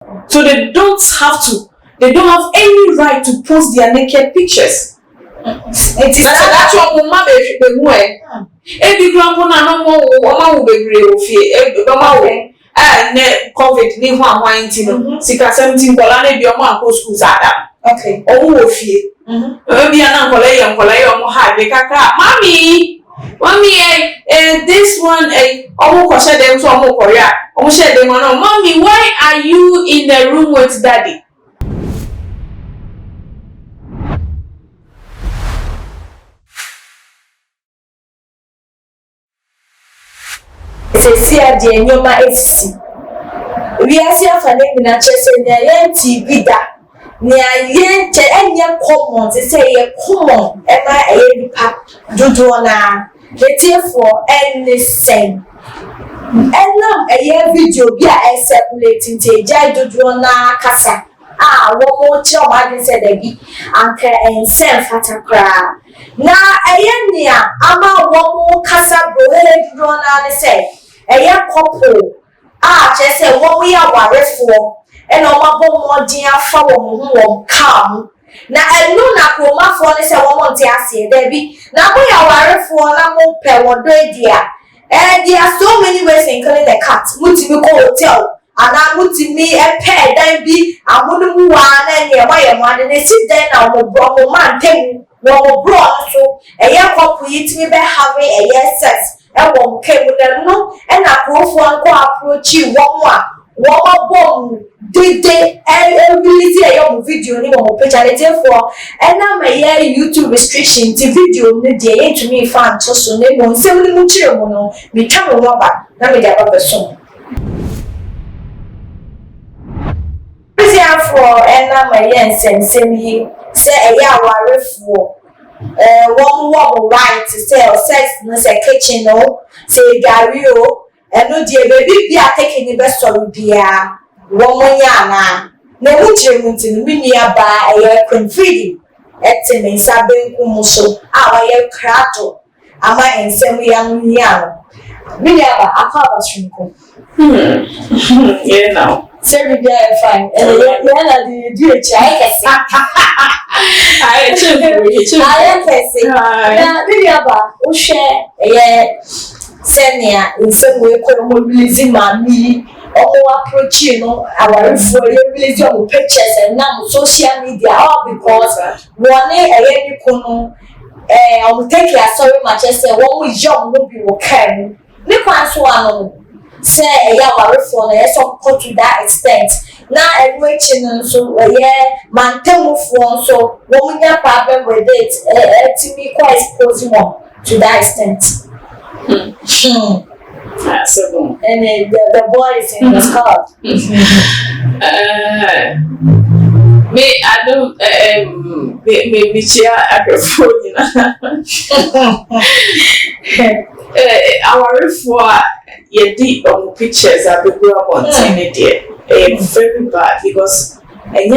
So they don't have any right to post their naked pictures. It is that's what mama be hu e. Ebi grandpa na no mo wo bebre ofie. Mama wo ne COVID ni ho anwan nti no. Sika 17 kola na bi omo akọ school sada. Okay. Omo ofie. Ebi ana kola ye omo ha be kaka. Mommy, this one, omo ko share them so omo korea. Omo share them no. Mommy, why are you in the room with daddy? Sesi ade nyoma efisi wiase afane bina chese nya yen TV da nya yen che enye common se ye common e ma eye nipa dodo na letiefo enisen enam eye video bi a circulate nte jai dodo na kasa wo mo che o ma din se da bi anka ensen fatakra na eye nia ama wo mo kasa bro he dodo na ne se eye couple chese wo we awarefo e na oma bo modin afa wo ho wo kam na enu na kromafo ne se wo mo nte ase da bi na bo ya awarefo na mo pe wo do edia there are so many ways in killing the cat mutimi ko hotel ana mutimi pe dan bi amunu mu wa na ne wa ye mo ade ne sit dan na wo bro man tem wo bro so eye couple yitimi be have eye sex won kemu no e na profo anko approach won bom dede release your video ni won page for na my YouTube restriction the video ni dey to me fan to so ne mo se ni mu kire mo no me twa mo ba na me dey aba so for na my ensem yi se awarefo one right to say sex no say kitchen no say gari o no die baby bia take ni be sorry bia one nya na mu kire mu tin mi nia ba confetti etime sabe nkumu so wa krato ama ensem ya nya mi nia ba akaba shunko yeah now say we dey fine na the I kesi na bibiaba o hwe senia in some way ko mo release mami o approach no our for release your pictures and now social media all because one ni kono o take ya sorry much say one job no be wo kan ni kwan so ano say our for na so to that extent na everything so mantemu for so when you problem with it to me quite exposing one to that extent. That's a boom. And the boy is in the car. Me, I don't me chair at the phone. Our for your deep on pictures are the grow up on tiny very bad because they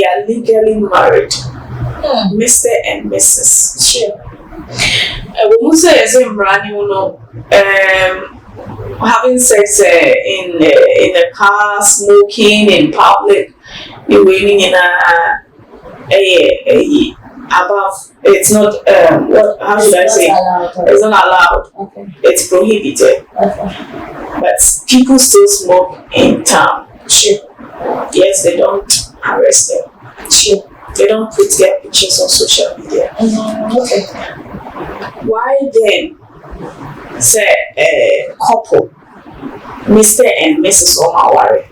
are legally married, Mr. and Mrs. Sure. We say as in brand new having sex in the car, smoking in public, you're waiting in a above. It's not what? How should I say? It's not allowed. Okay. It's prohibited. Okay. But people still smoke in town. Sure. Yes, they don't arrest them. Sure. They don't put their pictures on social media. Okay. Why then say a couple, Mr. and Mrs. Omawari?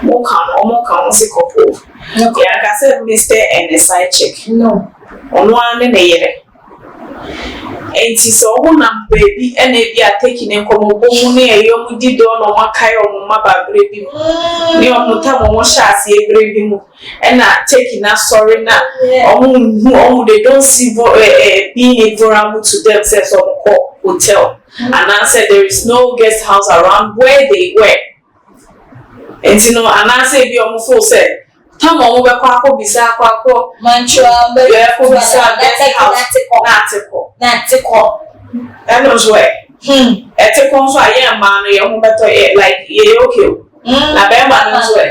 More can say couple. Okay. Yeah, I said Mr. and a side chick. No. On one and a year. And so one baby and if you are taking a come a young did on my kai or my baby. You are not time on chassis a baby and not taking a sorry now. Oh, they don't see being vulnerable to themselves or hotel. And I said there is no guest house around where they were. And you know, and I said, be on full set. Come on, we're quack, bisa, quack, mantra, Natico. That knows where. Ethical, so I am man, you're better, like, yeah, okay. Na bema no so e.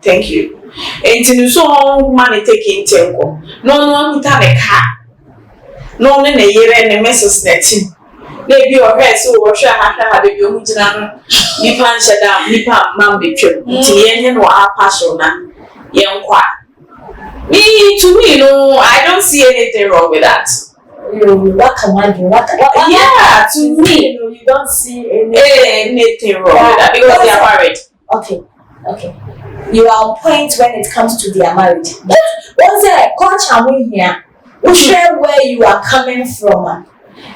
Thank you. Enti so money taking tenko. No kuta ne ka. No ne yere ne mesos na tim. Na bi o hwe so wo hwe ha de bi o gina no. Nipa nhyeda, nipa mam betwem. Nti yenye no apasho na yenkwa. To me, no, I don't see anything wrong with that. What can I do? Yeah, to me, you don't see anything wrong with that because they are married. Okay. You are on point when it comes to their marriage. But once I culture here, we share where you are coming from.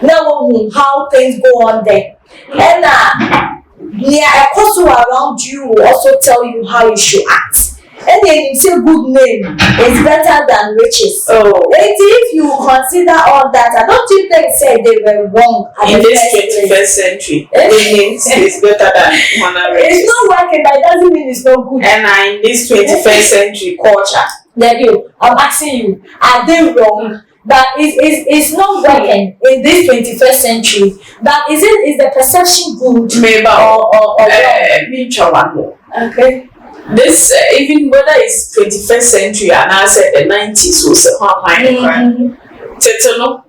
Now, how things go on there. And a person around you will also tell you how you should act. And then you say good name is better than riches. Oh. And if you consider all that, I don't think they say they were wrong in this 21st century. It means it's better than riches. It's not working, but it doesn't mean it's not good. And in this 21st century culture, I'm asking you, are they wrong? But it's not working in this 21st century. But is the perception good? Maybe or okay. This even whether it's 21st century and I said the 90s was a fine Tetano.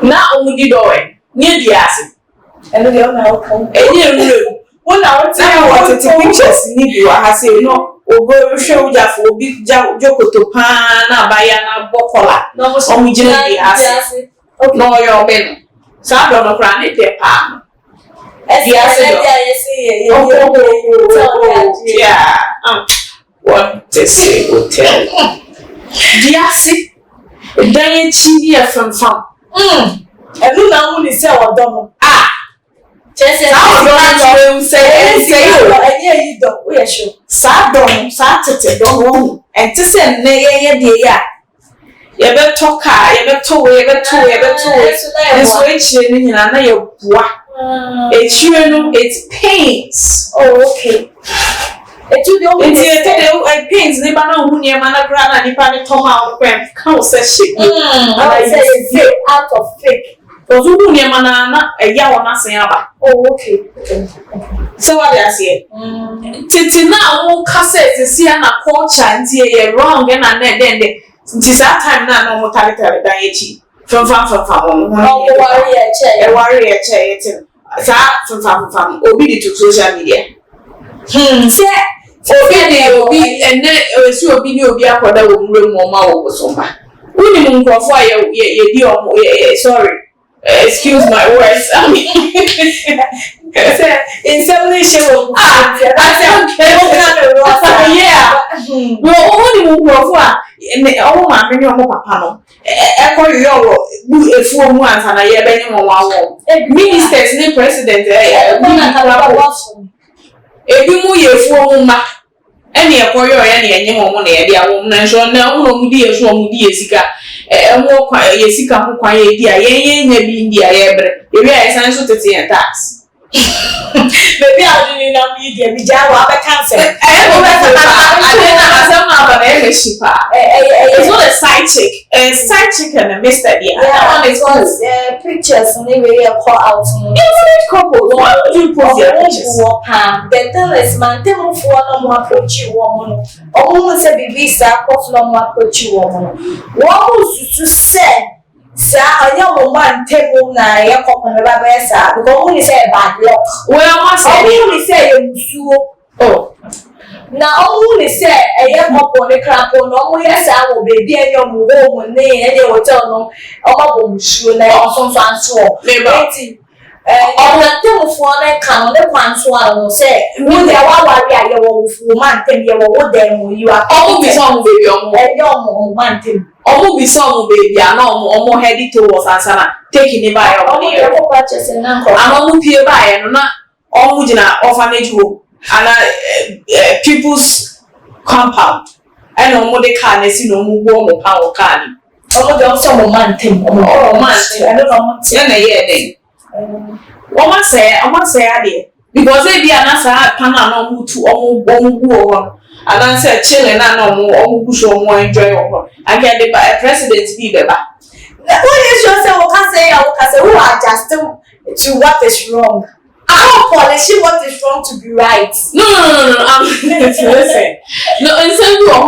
Now only doing near the acid. And the other when I wanted to pictures need you, I say no, or go show ya for big Joko to Pana, Bayana, Bokola, no, originally acid. No, your men. So I don't know, run it their palm. What they say will tell. Diasi, Diane Chini from farm. And you know only say what done. Just say, you don't. We are sure. Saturday, don't and to send Naya. You better talk, you better two, and switch in another. It's pains. Oh, okay. It's pains. They don't know your man, grana, the party, Tom out of gram, council ship. I say it's out of fake. Because who near manana, a yawana sayaba. Oh, okay. So what I say? Titi now won't cassette to see an culture and see wrong and then this time now no mortality diet. From warrior chair. From obedient to social media. Obi and then so be no be a quarter of room or more somewhere. Women for fire, sorry. Excuse my words. I mean, in some nation, yeah. No, only move for and all my papa. Echo your do a 4 months and I hear any ministers, the president, a few more any a coyo any money, a woman, so now no dear, so Mudiesica, and more quiet, Yesica, who quiet, dear, maybe India, ever, if you are essential to see a tax. Maybe I didn't know media, we have a cancer. I didn't have some of an shipper. It's not a side chick, a side chicken, a Mr. Yeah, it was pictures, and they were call out. Couple, why would you post your pictures? The thing is, man, they move for no more approach you woman. Almost a baby, sir, no more approach you woman. What was to say? Sir, I know one table na your company sir, because only say bad luck. Well, I only say you oh. Now only say a young up on the crap on no yes, I will be a young woman name and they will tell no about shoe or some fancy. The telephone come the one will say, would there warrior your man tell you what them you are always on baby or your man team. Omo be some baby and omo headed towards Ansana, taking it by your purchase and omo peer by and not omujina orphanage home and people's compound. And omo de can see no more power can. Omo de some man team or man, I don't know what's in a year then. Omo say ade because they be an answer panel no to omo and I said, chilling and no more enjoy. I get the president be better. What is yourself? I can say, who are just to what is wrong? polishing what is wrong to be right. No. Listen. No, in some people,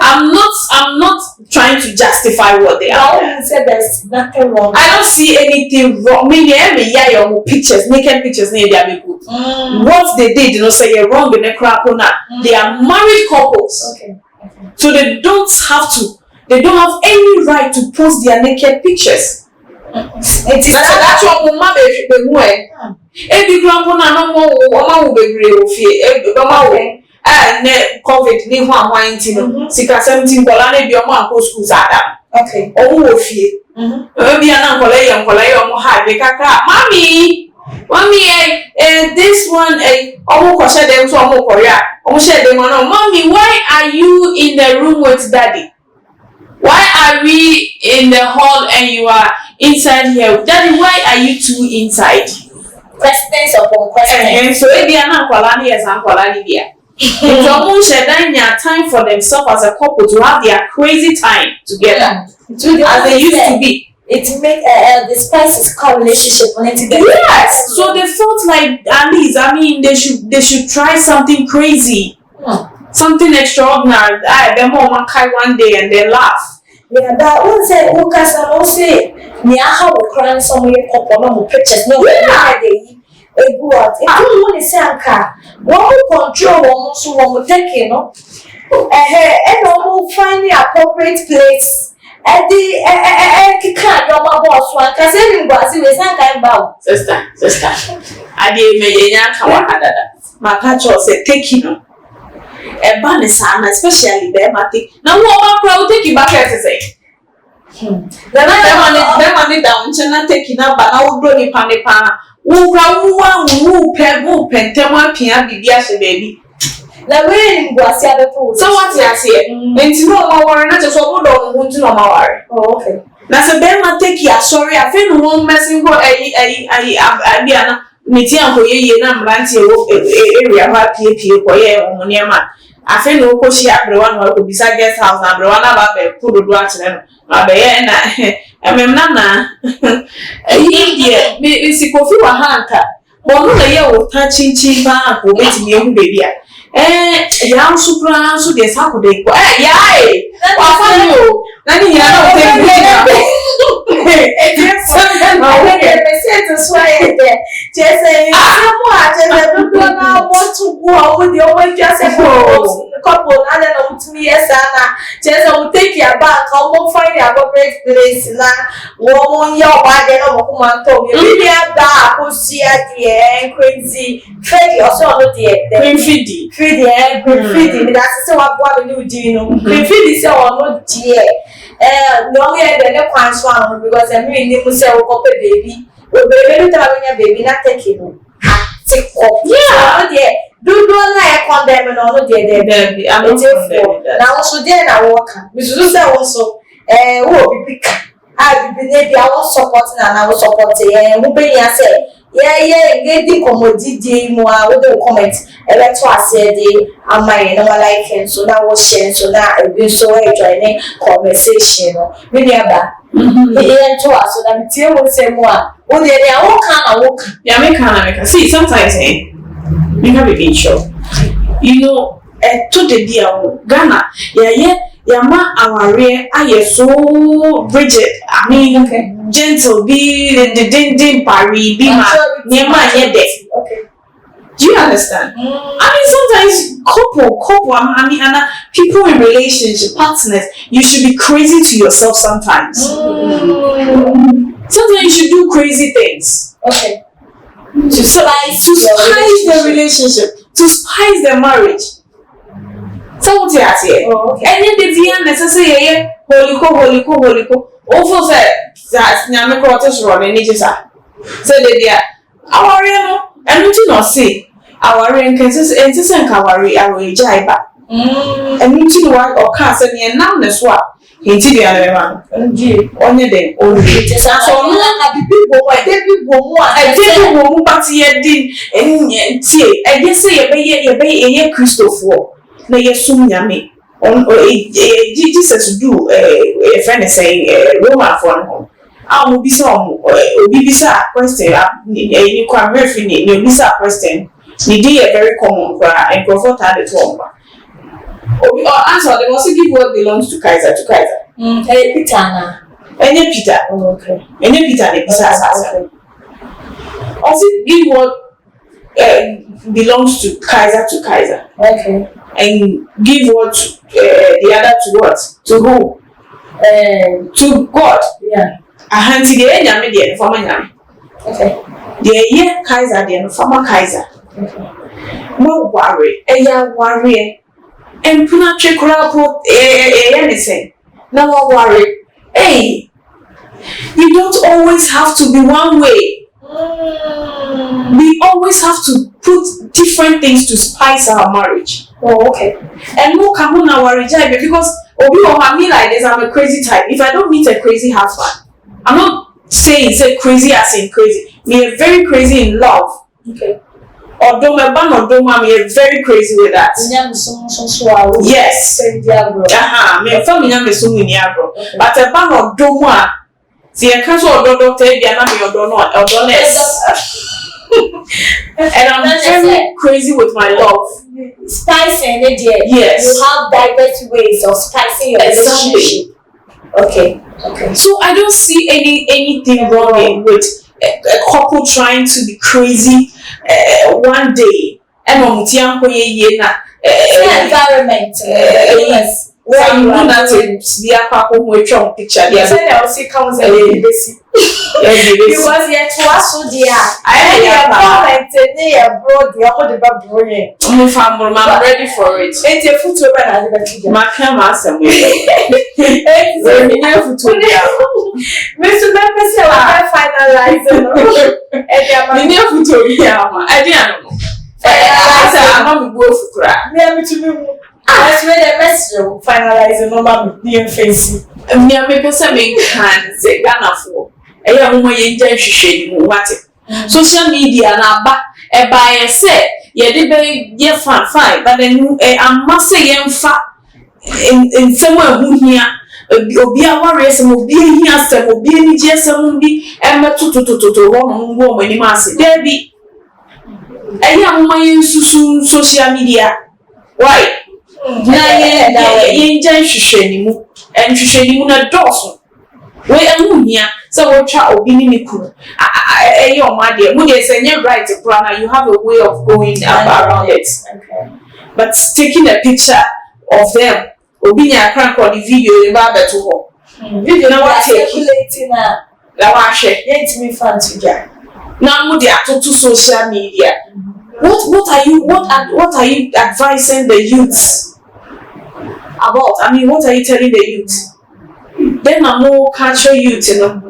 I'm not trying to justify what they are. No, said there's nothing wrong. I don't see anything wrong. Your pictures, naked pictures, they are good. What they did, say you're wrong in the crap on that. They are married couples. Okay. So they don't have any right to post their naked pictures. It is that's what mama be every grandpa na no mama be gree ofie mama we ne covid ni ho anwan nti no sika 17 kola na bi omo anko school sada. Okay. Omo ofie. Bi ana kola ye omo ha be kaka mommy this one omo ko share dem so omo korea omo share dem no mommy why are you in the room with daddy? Why are we in the hall and you are inside here? Daddy, why are you two inside? Questions upon questions. So if you are not quality as a quality, it's almost time for themselves as a couple to have their crazy time together, as they used to be. It make the spices called relationship on it. Yes. So they felt like at least, they should try something crazy. Something extraordinary. Them all one day and they laugh. Yeah, that one said, Lucas, I don't say, me, I have a crown somewhere, couple of pictures. No, they go out. If you want to say, one will control one, so one will take you, no? And one will find the appropriate place. And the can't go my boss one, because everybody was not going about. Sister, I did me a yanka. My catch said, take you. A ban is especially them, I think. Now, what crowd take you back here to say? Them money down, China taking up, but I will bring you panipa. Who pentema pia bibiashe baby. The way was the other food. So what's that here? When you know my warrant, not just what don't know my warrant. Oh, okay. That's a bear man take ya. Sorry, I feel no messing for a meeting for ye na mbanti area ha pie ko ye omuniama afi no ko shi abrewa no ko bisa guest house na abrewa na ba be pudo do atene no na be ye na ememna na India me si kofi wa hanka bo no na ye wo ta chinchi ba ko betimi ehu bebi a ya supra so de sa ko de ko ya wa fa yo na ni ya na o te just say, want to go with your way, just a couple, and then with me, yes, Anna. Just will take your back, I won't find your appropriate place. Now, one your body, no woman told you, really have that, who see at the end, crazy, Freddy, or so, Feedy, that's so what we do, you know, Feedy, so not dear. No, we had the one because I'm really myself up a baby. Baby, baby, not taking you. Take off. Yeah, dear. Do not condemn and all dear. I'm not now, so then I walk. Mrs. also, will be I will be I was supporting and I was supporting. And who pay say, get the commodity more with the comment. And that's what I said, I'm my normal life, and so now was sharing, so now I've been so enjoying conversation. Really about. To us, so that the will say more. Oh, they are all kind of work. Yeah, make see, sometimes, make a be sure. You know, to the dear Ghana, ma our rear, I so Bridget, gentle, be the din parry, be my near my head. Okay. Do you understand? Sometimes couple, and people in relationship, partners, you should be crazy to yourself sometimes. Sometimes you should do crazy things. Okay. To spice the relationship, to spice the marriage. So what you say? Okay. And then the necessary holy ko. Also said that nyame ko to soro ni jisa. Say the dia aware no enu ti no say aware nkese nkaware awe jaiba. Enu ti no wa o ka say ne nam ne so a hinti dia le ma. Onye den onye. So no na bibi bomu but ye din entie e dey say ye be Christopher na ye sum nyame. Jesus do a friend is saying Roman for him. I'll be some Obisa question. You can refer me, you Bisa question. The day a very common and comfort at the home. Or answer, they must give what belongs to Kaiser to Kaiser. Hey, Peter. Any Peter. Okay. Any Peter, the Bisa. Also, give what belongs to Kaiser. Okay. And give what the other to what? To who? To God. Yeah. Ahanti the enyame the former nyame. Okay. The year Kaiser the former Kaiser. Okay. No worry. Eya worry. And puna chekura po anything. No worry. Hey, you don't always have to be one way. We always have to put different things to spice our marriage. Oh, okay. And no come on our reject because Obi or me like this, I'm a crazy type. If I don't meet a crazy husband, I'm not saying say crazy as in crazy. Me are very crazy in love. Okay. Although my band or doma, me are very crazy with that. Yes. Me family am so many agro. But a band or doma, see a cancel or doctor, be an army or donors. And I'm very crazy with my love. Spicing it, yes. You have diverse ways of spicing your relationship. Okay. Okay. So I don't see anything wrong with a couple trying to be crazy one day. And environment. Yes. Where you know that the apple who a picture. Yes, I also comes a little bit. Because yet was so dear. I am comment near broad the other brilliant. I'm ready for it. It's a foot over and the my camera somewhere. Mr. Member said I finalize and near foot over. I didn't know. I'm going to cry. Never to me. I read a message finalizing number being facing. Me a make some can say Ghana for. I am more intention what social media na ba e buy say ye de be ye fine but then I must say ye mfa in somewhere who here obi a worry some obi here some obi ni je some bi e meto to wo mani ma say there be e ya mo ye susu social media why na ye njan hwehwe ni mu nhwehwe ni mu na dɔɔso we emu hia so we twa obi ni ne kunu your mother mu dey say you right plan you have a way of going around it. Okay. But taking a picture of them obi nya crank on the video e ba beto ho video na wa circulating na wa hwe yet me fan to ja na mu dey atoto social media. What are you advising the youths about? I mean, what are you telling the youth? Then I'm more culture youth, you know.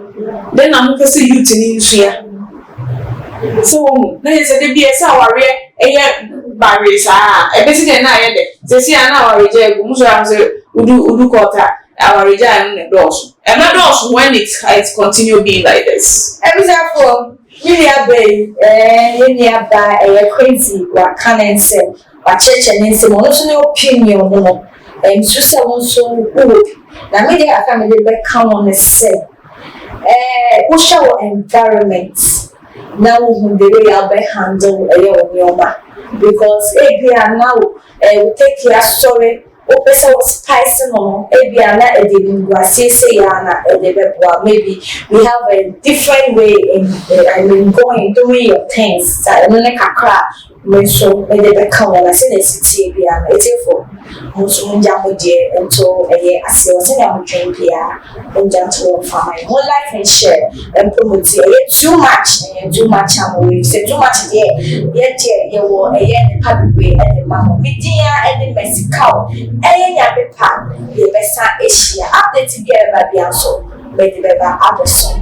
Then I'm more person youth in India. So then it's a DBS warrior, barriers are a basic na yede. Say see na warrior go muso am say udu quarter our region doors. And not doors when it continue being like this. Example, you crazy what can and say what church and say no opinion no and so good. Now maybe I can maybe come on and say what's our environment now the way I'll be handle because now we take your story. Opesa was spicing on Ebiana Edinburgh, maybe we have a different way in doing your things. So they become when I say the city it's for also dear until a year as I was in our dream here and gentle for my whole life and share and promote too much and too much we say too much yet you were a year public way and the mama media and the Mexico. Any part, the best Asia update together by the answer, maybe by other song.